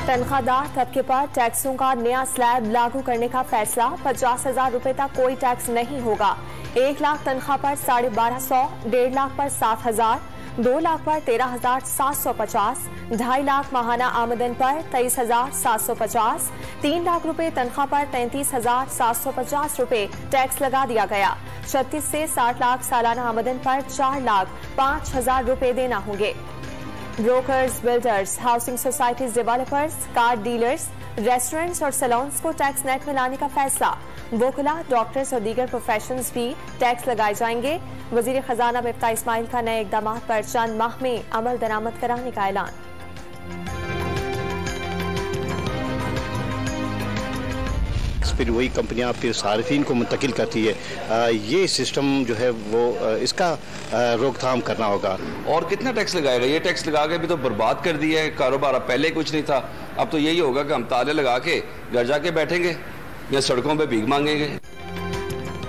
तनख्वाहदार तबके पर टैक्सों का नया स्लैब लागू करने का फैसला। 50,000 रुपए तक कोई टैक्स नहीं होगा। 1 लाख तनख्वाह पर 1250, 1.5 लाख पर 7,000, 2 लाख पर 13,750, 2.5 लाख माहाना आमदन पर 23,750, 3 लाख रुपए तनख्वाह पर 33,750 रुपए टैक्स लगा दिया गया। 36 से 60 लाख सालाना आमदन पर 4,05,000 रुपए देना होंगे। Brokers, builders, housing societies, developers, car dealers, restaurants और सैलून्स को टैक्स नेट में लाने का फैसला। वोकला, डॉक्टर्स और दीगर प्रोफेशंस भी टैक्स लगाए जाएंगे। वजीर खजाना मिफ्ता इस्माइल का नए इकदाम पर चंद माह में अमल दरामद कराने का ऐलान। फिर वही कंपनियां फिर सार्फिन को मुंतकिल करती है। ये सिस्टम जो है वो इसका रोकथाम करना होगा। और कितना टैक्स लगाएगा? ये टैक्स लगा के भी तो बर्बाद कर दिया है कारोबार। पहले कुछ नहीं था, अब तो यही होगा कि हम ताले लगा के घर जाके बैठेंगे या सड़कों पे भीख मांगेंगे।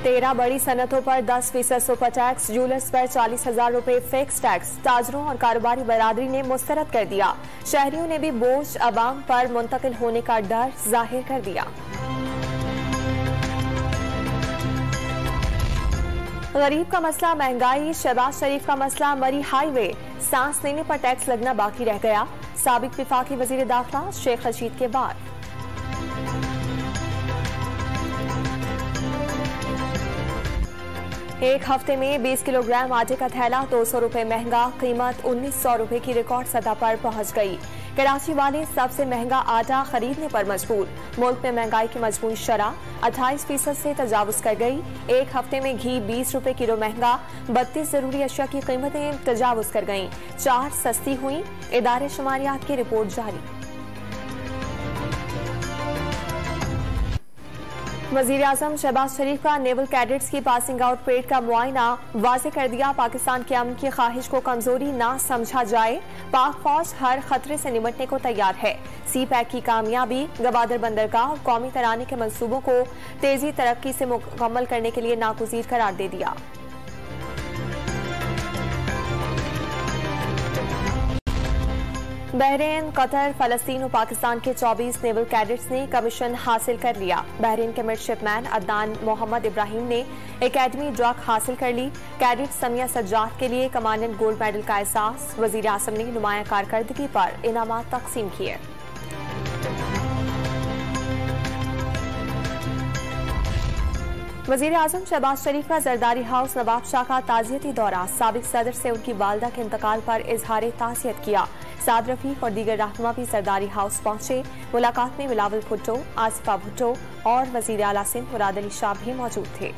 13 बड़ी सनतों पर 10% सुपर टैक्स, जूलर्स पर 40,000 रुपए फिक्स टैक्स। ताजरों और कारोबारी बरादरी ने मुस्तरद कर दिया। शहरियों ने भी बोझ अवाम पर मुंतकिल होने का डर जाहिर कर दिया। गरीब का मसला महंगाई, शहबाज शरीफ का मसला मरी हाईवे। सांस लेने पर टैक्स लगना बाकी रह गया। साबिक विफाकी वजीर दाखिला शेख रशीद के बाद। एक हफ्ते में 20 किलोग्राम आटे का थैला 200 रुपए महंगा। कीमत 1,900 रुपए की रिकॉर्ड सतह पर पहुंच गई। कराची वाले सबसे महंगा आटा खरीदने पर मजबूर। मुल्क में महंगाई की मजमूई शरह 28% से तजावुज कर गई। एक हफ्ते में घी 20 रुपए किलो महंगा। 32 जरूरी अशिया की कीमतें तजावुज कर गईं। 4 सस्ती हुई। इदारे शुमारियात की रिपोर्ट जारी। वजीर आजम शहबाज शरीफ का नेवल कैडेट्स की पासिंग आउट परेड का मुआयना। वाज़ेह कर दिया पाकिस्तान के अमन की ख्वाहिश को कमजोरी ना समझा जाए। पाक फौज हर खतरे से निपटने को तैयार है। सी पैक की कामयाबी, गवादर बंदरगाह और कौमी तराने के मंसूबों को तेजी तरक्की से मुकम्मल करने के लिए नागुज़ीर करार दे दिया। बहरीन, कतर, फलस्तीन और पाकिस्तान के 24 नेवल कैडेट्स ने कमीशन हासिल कर लिया। बहरीन के मिडशिपमैन अदनान मोहम्मद इब्राहिम ने एकेडमी ड्रग हासिल कर ली। कैडेट समिया सज्जाद के लिए कमांडेंट गोल्ड मेडल का एहसास। वजीर आजम ने नुमाया कारकर्दगी पर इनामात तकसीम किए। वजीर आजम शहबाज शरीफ का जरदारी हाउस नवाब शाह का ताजियती दौरा। साबिक सदर से उनकी वालदा के इंतकाल पर इजहार तासियत किया। साद रफीक और दीगर रहनुमा भी जरदारी हाउस पहुंचे। मुलाकात में बिलावल भुट्टो, आसिफा भुट्टो और वजीर आला सिंध मुराद अली शाह भी मौजूद थे।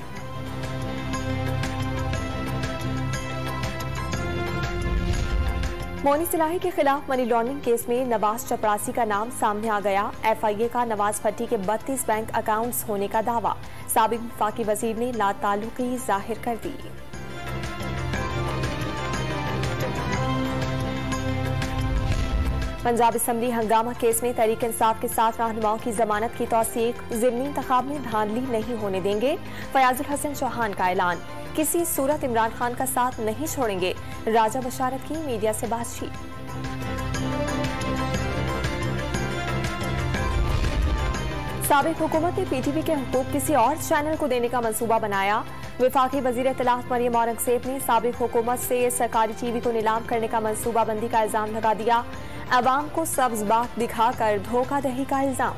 मोनी सिलाही के खिलाफ मनी लॉन्ड्रिंग केस में नवाज चपरासी का नाम सामने आ गया। FIA का नवाज भट्टी के 32 बैंक अकाउंट्स होने का दावा। साबिक वफाकी वजीर ने लाताल्लुकी जाहिर कर दी। पंजाब असम्बली हंगामा केस में तहरीक इंसाफ के 7 रहनुमाओं की जमानत की तौसीक। ज़िमनी इंतखाब में धांधली नहीं होने देंगे। फयाजुल हसन चौहान का ऐलान। किसी सूरत इमरान खान का साथ नहीं छोड़ेंगे। राजा बशारत की मीडिया से बातचीत। साबिक हुकूमत ने PTV के हुकूक किसी और चैनल को देने का मंसूबा बनाया। विफाकी वजीर इत्तलात मरियम औरंगजेब ने साबिक हुकूमत से सरकारी TV को नीलाम करने का मंसूबाबंदी का इल्जाम लगा दिया। अवाम को सब्ज बाग दिखाकर धोखाधड़ी का इल्जाम।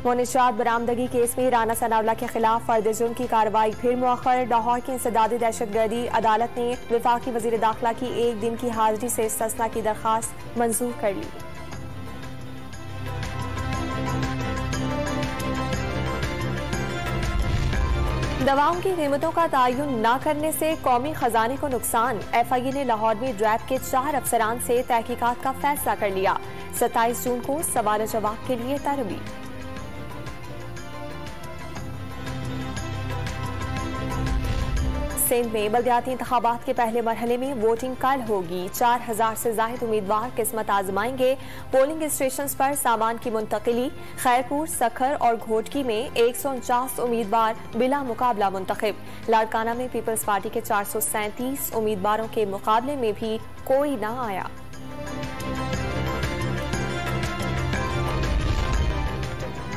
मोनिशात बरामदगी केस में राना सनाउल्लाह के खिलाफ फर्द जुर्म की कार्रवाई फिर मुअख्खर। लाहौर की इंसदादी दहशतगर्दी अदालत ने विफाकी वजीर दाखिला की 1 दिन की हाजिरी से इस्तिस्ना की दरखास्त मंजूर कर ली। दवाओं की कीमतों का तयन न करने से कौमी खजाने को नुकसान। FIA ने लाहौर में रैब के 4 अफसरान से तहकीकात का फैसला कर लिया। 27 जून को सवाल जवाब के लिए तरबी। सिंध में बल्दियाती इंतखाबात के पहले मरहले में वोटिंग कल होगी। 4000 से जायद उम्मीदवार किस्मत आजमाएंगे। पोलिंग स्टेशन पर सामान की मुंतकिली। खैरपुर, सखर और घोटकी में 149 उम्मीदवार बिला मुकाबला मुंतखब। लाड़काना में पीपल्स पार्टी के 437 उम्मीदवारों के मुकाबले में भी कोई न आया।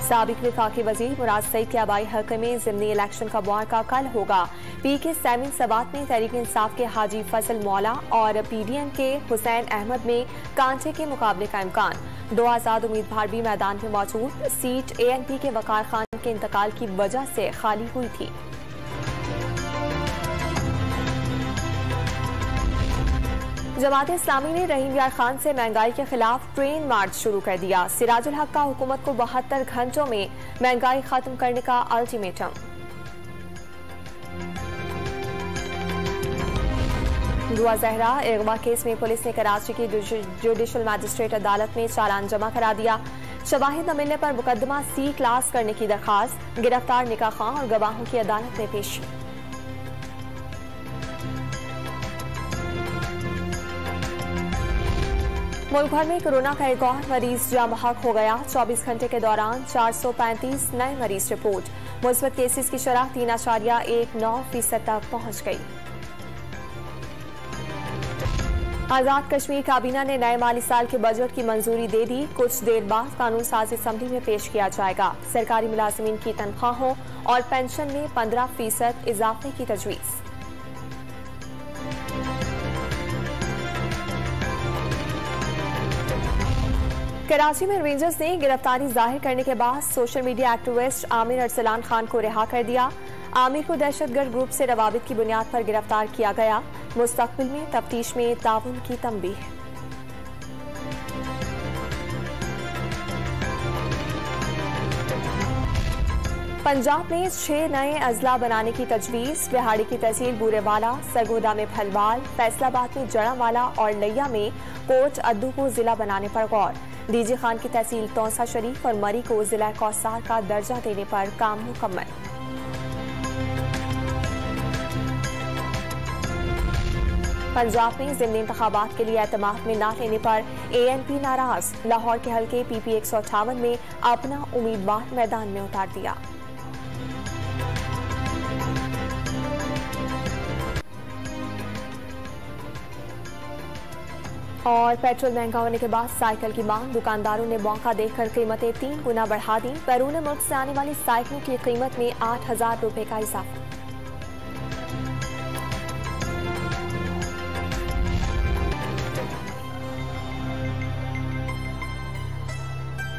साबिक विफाकी वजीर मुराद सईद के आबाई हल्के में ज़िमनी इलेक्शन का मुआरका कल होगा। पीके सैमिन सवात में तहरीक इंसाफ के हाजी फजल मौला और पीडीएम के हुसैन अहमद में कांचे के मुकाबले का इम्कान। 2 आजाद उम्मीदवार भी मैदान में मौजूद। सीट एएनपी के वकार खान के इंतकाल की वजह से खाली हुई थी। जमात इस्लामी ने रहीम यार खान से महंगाई के खिलाफ ट्रेन मार्च शुरू कर दिया। सिराजुल हक का हुकूमत को 72 घंटों में महंगाई खत्म करने का अल्टीमेटम। दुआ जहरा अगवा केस में पुलिस ने कराची की जुडिशल मजिस्ट्रेट अदालत में चालान जमा करा दिया। शवाहिद न मिलने पर मुकदमा C क्लास करने की दरखास्त। गिरफ्तार निकाह खां और गवाहों की अदालत में पेशी। मुल्क भर में कोरोना का एक और मरीज जाँ बहक हो गया। 24 घंटे के दौरान 435 नए मरीज रिपोर्ट। मुस्बत केसेस की शरह 3.19% तक पहुंच गई। आजाद कश्मीर काबीना ने नए माली साल के बजट की मंजूरी दे दी। कुछ देर बाद कानून साज असम्बली में पेश किया जाएगा। सरकारी मुलाजिमीन की तनख्वाहों और पेंशन में 15% इजाफे की तजवीज़। कराची में रेंजर्स ने गिरफ्तारी जाहिर करने के बाद social media activist Aamir Arsalan Khan को रिहा कर दिया। आमिर को दहशतगर्द ग्रुप से रवाबित की बुनियाद पर गिरफ्तार किया गया। मुस्तकबिल में तफ्तीश में ताउन की तंबीह। पंजाब में 6 नए अजला बनाने की तजवीज़। बिहाड़ी की तहसील बूरेवाला, सरगोदा में फलवाल, फैसलाबाद में जड़ावाला और लिया में कोट अद्दू को जिला बनाने पर गौर। डीजी खान की तहसील तौसा शरीफ और मरी को जिला कौसार का दर्जा देने पर काम मुकम्मल। पंजाब में ज़िमनी इंतखाबात के लिए एतमाद में न लेने पर एएनपी नाराज। लाहौर के हल्के PP 158 में अपना उम्मीदवार मैदान में उतार दिया। और पेट्रोल महंगा होने के बाद साइकिल की मांग। दुकानदारों ने मौका देखकर कीमतें 3 गुना बढ़ा दी। बैरून मुल्क से आने वाली साइकिलों की कीमत में 8,000 रुपए का इजाफा।